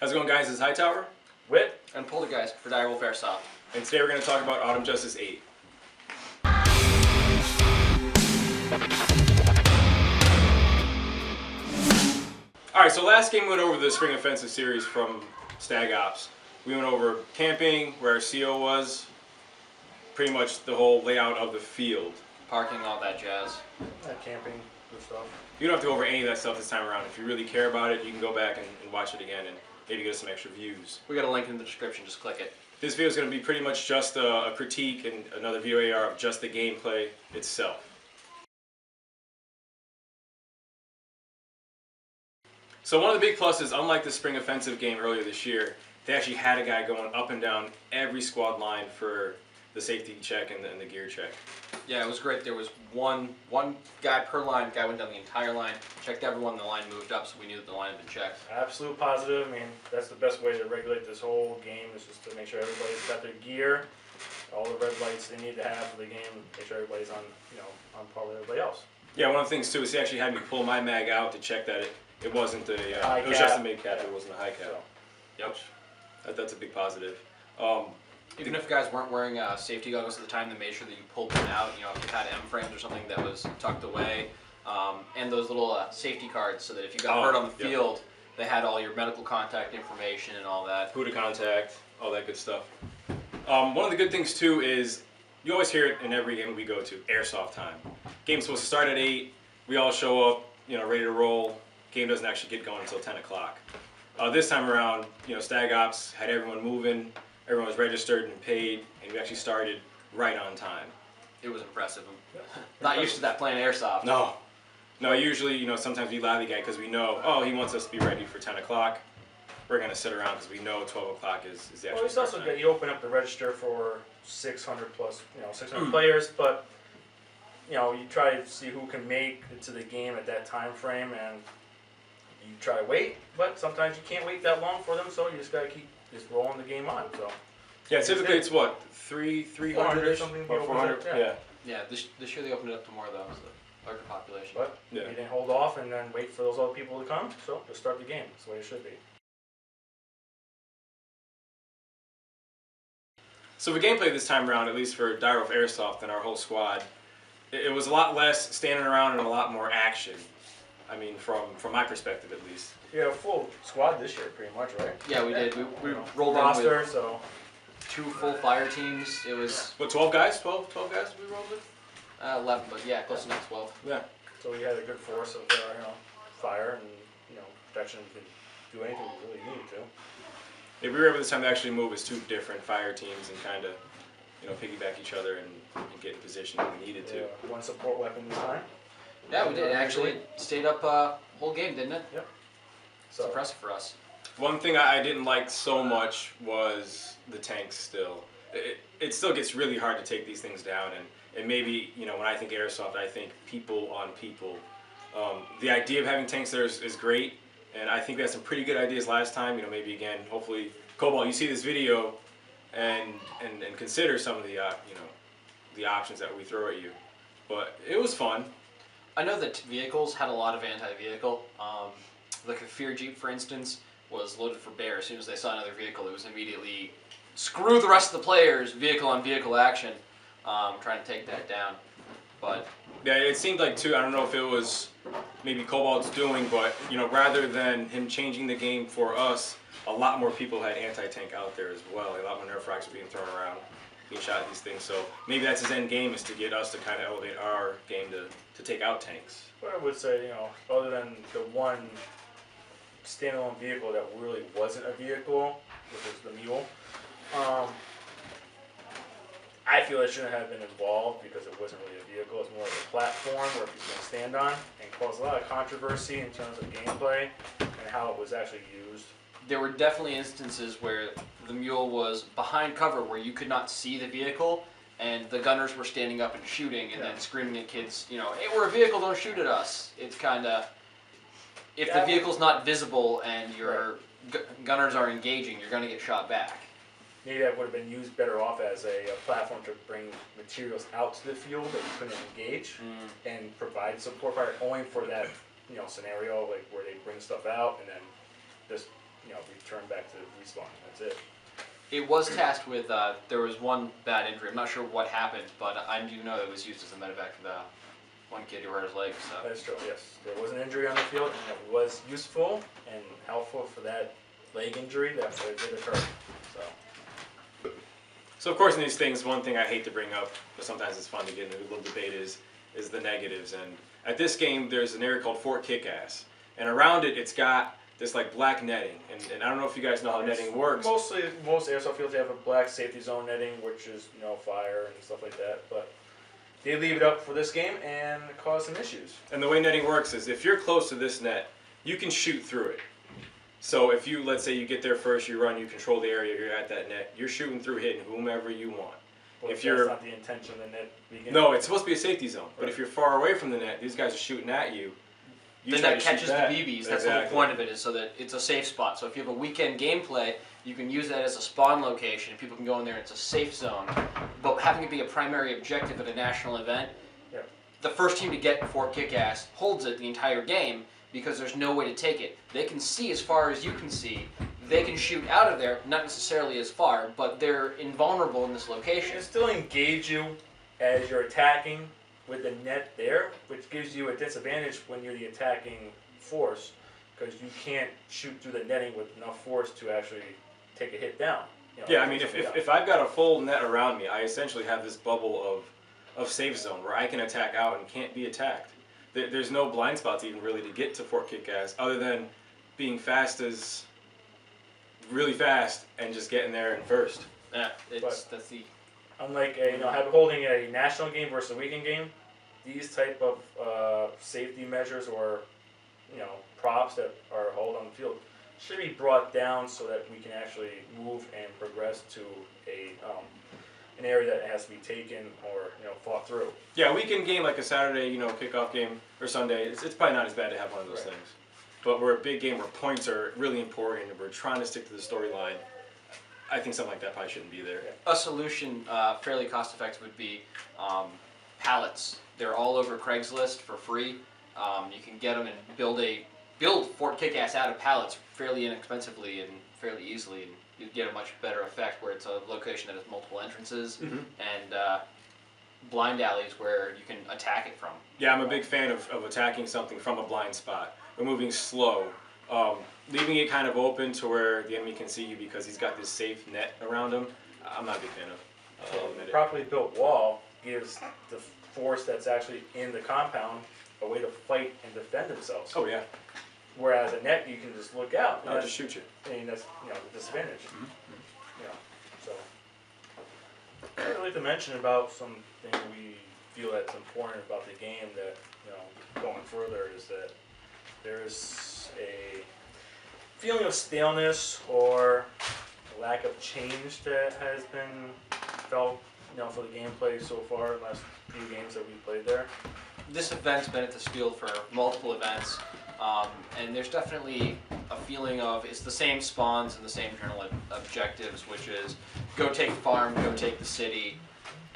How's it going, guys? This is Hightower, Whit, and Poltergeist for Direwolf Airsoft. and today we're going to talk about Autumn Justice 8. Alright, so last game we went over the Spring Offensive series from Stag Ops. We went over camping, where our CO was, pretty much the whole layout of the field. Parking, all that jazz. camping and stuff. You don't have to go over any of that stuff this time around. If you really care about it, you can go back and watch it again and maybe get some extra views. We got a link in the description, just click it. This video is going to be pretty much just a critique and another video AAR of just the gameplay itself. So one of the big pluses, unlike the Spring Offensive game earlier this year, they actually had a guy going up and down every squad line for the safety check and the gear check. Yeah, it was great. There was one guy per line. Guy went down the entire line, checked everyone. The line moved up, so we knew that the line had been checked. Absolute positive. I mean, that's the best way to regulate this whole game, is just to make sure everybody's got their gear, all the red lights they need to have for the game, make sure everybody's on, on par with everybody else. Yeah, one of the things too is he actually had me pull my mag out to check that it wasn't a it was just a mid cap. It wasn't a high cap. So, Yep. That's a big positive. Even if guys weren't wearing safety goggles at the time, they made sure that you pulled them out. You know, if you had M frames or something that was tucked away, and those little safety cards, so that if you got hurt on the field, they had all your medical contact information and all that. Who to contact, all that good stuff. One of the good things too is you always hear it in every game we go to: airsoft time. Game's supposed to start at 8. We all show up, ready to roll. Game doesn't actually get going until 10 o'clock. This time around, Stag Ops had everyone moving. Everyone was registered and paid, and we actually started right on time. It was impressive. Not used to that playing airsoft. No. Usually, sometimes we lie the guy because we know, oh, he wants us to be ready for 10 o'clock. We're gonna sit around because we know 12 o'clock is the actual. well, it's also good. You open up the register for 600 plus, 600 players, but you try to see who can make it to the game at that time frame, and you try to wait, but sometimes you can't wait that long for them, so you just gotta keep just rolling the game on. So yeah, typically it's what, 300 or something, or 400. Yeah. Yeah, this year they opened it up to more though, so larger population. But you didn't hold off and then wait for those other people to come, so just start the game. That's the way it should be. So the gameplay this time around, at least for Direwolf Airsoft and our whole squad, it was a lot less standing around and a lot more action. I mean, from my perspective at least. Yeah, full squad this year, pretty much, right? Yeah, we did. We rolled in roster, with so 2 full fire teams. It was What, 12 guys? 12 guys we rolled with? 11, but yeah, close enough, 12. Yeah. so we had a good force of fire and protection. We could do anything we really needed to. Yeah, we were able this time to actually move as 2 different fire teams and kind of, piggyback each other and get in position when we needed to. Yeah, one support weapon this time. Yeah, we did. It actually stayed up whole game, didn't it? Yep. It's So impressive for us. One thing I didn't like so much was the tanks still. It still gets really hard to take these things down, and maybe, when I think airsoft, I think people on people. The idea of having tanks there is great, and I think we had some pretty good ideas last time. Maybe again, hopefully, Cobalt, you see this video and consider some of the the options that we throw at you. But it was fun. I know that vehicles had a lot of anti-vehicle. Like a Fear Jeep, for instance, was loaded for bear. As soon as they saw another vehicle, it was immediately screw the rest of the players, vehicle on vehicle action, trying to take that down. But yeah, it seemed like too. I don't know if it was maybe Cobalt's doing, but rather than him changing the game for us, a lot more people had anti-tank out there as well. A lot more nerf racks were being thrown around, being shot at these things. So maybe that's his end game, is to get us to kind of elevate our game to take out tanks. But I would say, other than the one standalone vehicle that really wasn't a vehicle, which was the mule, I feel it shouldn't have been involved because it wasn't really a vehicle. It's more like a platform where people can stand on, and caused a lot of controversy in terms of gameplay and how it was actually used. there were definitely instances where the mule was behind cover where you could not see the vehicle, and the gunners were standing up and shooting and then screaming at kids, hey, we're a vehicle, don't shoot at us. It's kind of, if the vehicle's not visible and your gunners are engaging, you're going to get shot back. Maybe that would have been used better off as a platform to bring materials out to the field that you couldn't engage and provide support fire only for that scenario, like where they bring stuff out and then just return back to respawn. That's it. It was tasked with, there was one bad injury. I'm not sure what happened, but I do know it was used as a medevac for the one kid who hurt his leg. So That's true. Yes, there was an injury on the field, and it was useful and helpful for that leg injury that did occur. So of course in these things, one thing I hate to bring up, but sometimes it's fun to get into a little debate is the negatives. And at this game, there's an area called Fort Kickass, and around it, it's got this like black netting. And I don't know if you guys know how netting works. Most airsoft fields have a black safety zone netting, which is fire and stuff like that. But they leave it up for this game and it caused some issues. And the way netting works is if you're close to this net, you can shoot through it. So if you, let's say you get there first, you run, you control the area, you're at that net, you're shooting through, hitting whomever you want. Well, if you're, that's not the intention of the net beginning. no, it's supposed to be a safety zone. But if you're far away from the net, these guys are shooting at you. the try net to catches shoot that. the BBs. That's the whole point of it, is so that it's a safe spot. So if you have a weekend gameplay, you can use that as a spawn location. People can go in there. It's a safe zone. But having it be a primary objective at a national event, the first team to get Fort Kickass holds it the entire game because there's no way to take it. They can see as far as you can see. They can shoot out of there, not necessarily as far, but they're invulnerable in this location. It still engage you as you're attacking with the net there, which gives you a disadvantage when you're the attacking force, because you can't shoot through the netting with enough force to actually take a hit down. Yeah, I mean, if I've got a full net around me, I essentially have this bubble of safe zone where I can attack out and can't be attacked. There's no blind spots even really to get to Fort Kickass other than being really fast and just getting there in first. Yeah, that's the. Unlike holding a national game versus a weekend game, these type of safety measures or props that are held on the field should be brought down so that we can actually move and progress to an area that has to be taken or fought through. Yeah, a weekend game like a Saturday kickoff game or Sunday, it's probably not as bad to have one of those things. But we're a big game where points are really important and we're trying to stick to the storyline. I think something like that probably shouldn't be there. A solution, fairly cost effective, would be pallets. They're all over Craigslist for free. You can get them and build Fort Kickass out of pallets fairly inexpensively and fairly easily, and you get a much better effect where it's a location that has multiple entrances and blind alleys where you can attack it from. Yeah, I'm a big fan of attacking something from a blind spot. We're moving slow. Leaving it kind of open to where the enemy can see you because he's got this safe net around him, I'm not a big fan of. A properly built wall gives the force that's actually in the compound a way to fight and defend themselves. Oh yeah. Whereas a net, you can just look out. I'll just shoot you. And that's the disadvantage. So I'd like to mention about some things we feel that's important about the game that going further is that there is a feeling of staleness or lack of change that has been felt for the gameplay so far in the last few games that we've played there. This event's been at this field for multiple events, and there's definitely a feeling of it's the same spawns and the same general objectives, which is go take the farm, go take the city,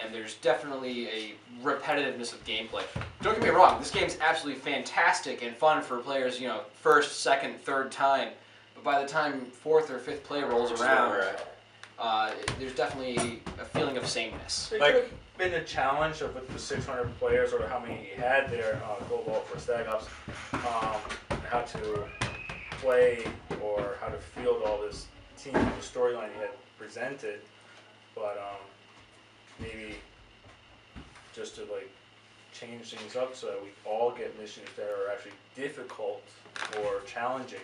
and there's definitely a repetitiveness of gameplay. Don't get me wrong, this game's absolutely fantastic and fun for players, first, second, third time, but by the time fourth or fifth play rolls around, there's definitely a feeling of sameness. It could have been a challenge of with the 600 players or how many he had there, Gold Vault for Stag Ops, how to play or how to field all this team, the storyline he had presented, but maybe just to change things up so that we all get missions that are actually difficult or challenging.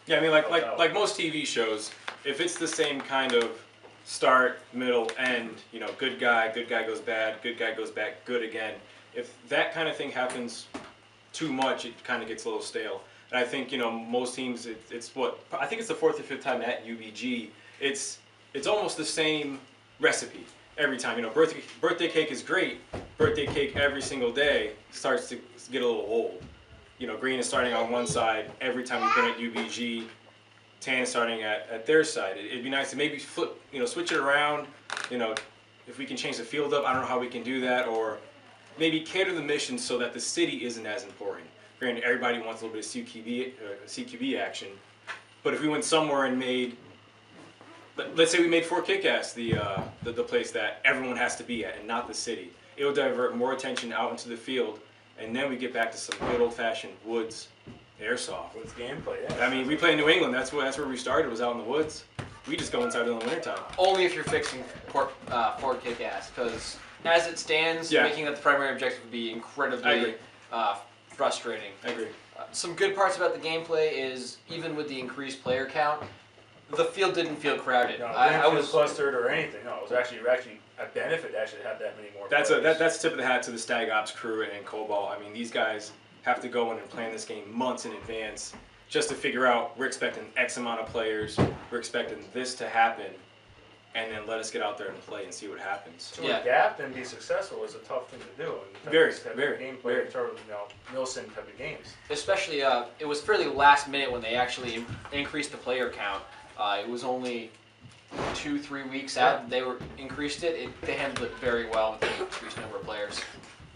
Yeah, I mean, like most TV shows, if it's the same kind of start, middle, end, good guy goes bad, good guy goes back, good again. If that kind of thing happens too much, it kind of gets a little stale. And I think, most teams, I think it's the fourth or fifth time at UBG, it's almost the same recipe every time. Birthday cake is great. Birthday cake every single day starts to get a little old. Green is starting on one side every time we've been at UBG. Tan is starting at their side. It'd be nice to maybe flip, switch it around. If we can change the field up, I don't know how we can do that, or maybe cater the mission so that the city isn't as important. Granted, everybody wants a little bit of CQB action, But if we went somewhere and made, let's say we made Fort Kick-Ass the place that everyone has to be at and not the city, it will divert more attention out into the field, and then we get back to some good old-fashioned woods airsoft. With gameplay, yeah. I mean, we play in New England. That's where we started, was out in the woods. We just go inside in the wintertime. Only if you're fixing Fort Kick-Ass, because as it stands, Yeah. making that the primary objective would be I incredibly agree. frustrating. I agree. Some good parts about the gameplay is, even with the increased player count, the field didn't feel crowded. No, it I didn't feel was clustered or anything. No, it was actually a benefit to actually have that many more That's players. that's tip of the hat to the Stag Ops crew and Cobalt. I mean, these guys have to go in and plan this game months in advance just to figure out, we're expecting X amount of players, we're expecting this to happen, and then let us get out there and play and see what happens. To Yeah. adapt and be successful is a tough thing to do. And Very, type of very, gameplay, very. sort of, Nielsen type of games. especially it was fairly last minute when they actually increased the player count. It was only 2-3 weeks out they increased it. They handled it very well with the increased number of players.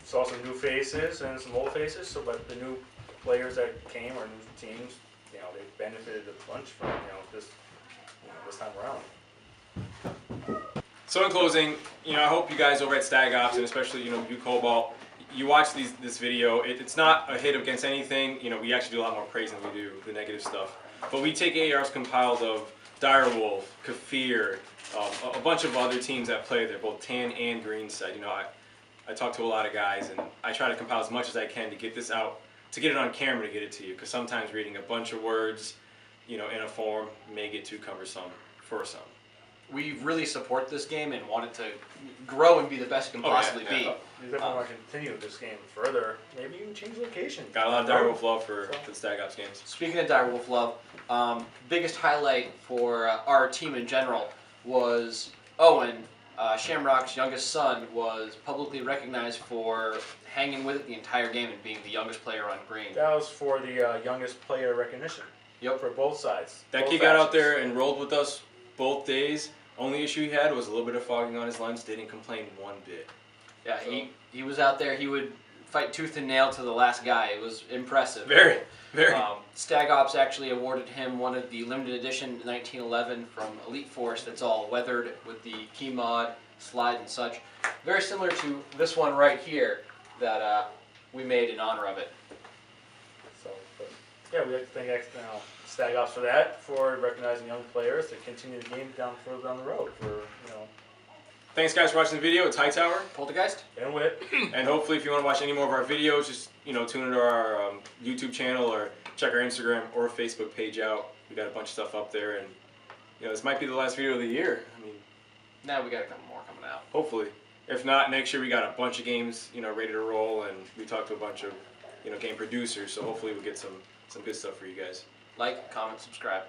Saw some new faces and some old faces. So, but the new players that came or new teams, they benefited a bunch from this time around. So in closing, I hope you guys over at Stag Ops, and especially, you Cobalt, you watch this video. It's not a hit against anything. We actually do a lot more praise than we do the negative stuff. But we take AARs compiled of Direwolf, Kafir, a bunch of other teams that play there, both tan and green side. I talk to a lot of guys, and I try to compile as much as I can to get this out, to get it on camera, to get it to you. Because sometimes reading a bunch of words, in a form may get too cumbersome for some. We really support this game and want it to grow and be the best it can possibly be. You definitely want to continue this game further. Maybe even change location. Got a lot of Direwolf love for the Stag Ops games. Speaking of Direwolf love, biggest highlight for our team in general was Owen, Shamrock's youngest son, was publicly recognized for hanging with it the entire game and being the youngest player on green. That was for the youngest player recognition. Yep. For both sides. That both kid got out factions. there and rolled with us both days. Only issue he had was a little bit of fogging on his lens. Didn't complain one bit. Yeah, he was out there. He would fight tooth and nail to the last guy. It was impressive. Very. Stag Ops actually awarded him one of the limited edition 1911 from Elite Force that's all weathered with the key mod, slide, and such. Very similar to this one right here that we made in honor of it. So, but we'd like to thank Stag Ops for that, for recognizing young players to continue the game further down the road. Thanks, guys, for watching the video. It's Hightower. Poltergeist? And Wit. And hopefully, if you want to watch any more of our videos, just tune into our YouTube channel or check our Instagram or Facebook page out. We got a bunch of stuff up there, and this might be the last video of the year. I mean, Now we got a couple more coming out. hopefully. If not, next year we got a bunch of games ready to roll, and we talked to a bunch of game producers. So hopefully we'll get some good stuff for you guys. Like, comment, subscribe.